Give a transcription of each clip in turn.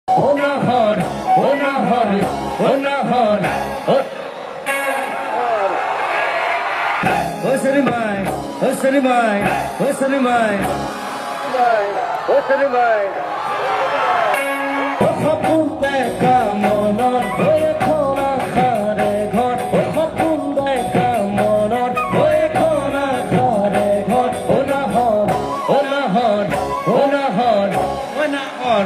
Onahor, onahor, onahor. Osarimai, osarimai, osarimai, osarimai. Okhapun kamonor, oye khona khare ghor. Okhapun kamonor, oye khona khare ghor. Onahor, onahor, onahor, onahor.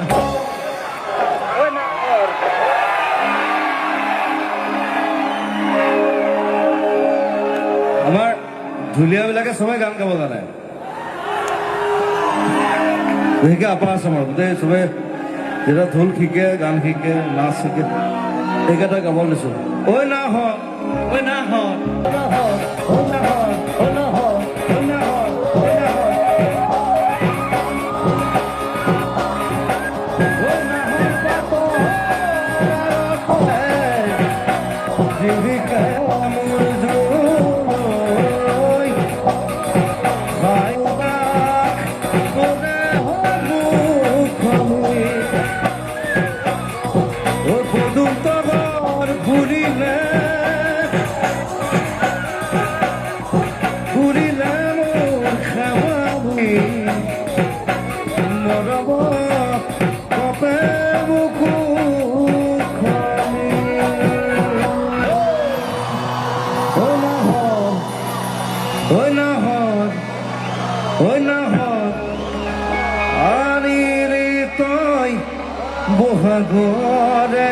আমাৰ ঢুলীয়াবিলাকে সবাই গান গাব জানে গতিকে আপা আছে আমাৰ গোটেই চবে যেতিয়া ঢোল শিকে গান শিকে নাচ শিকে সেইকেইটা গাব লৈছো ঐ না হ ঐ না হ বহাগরে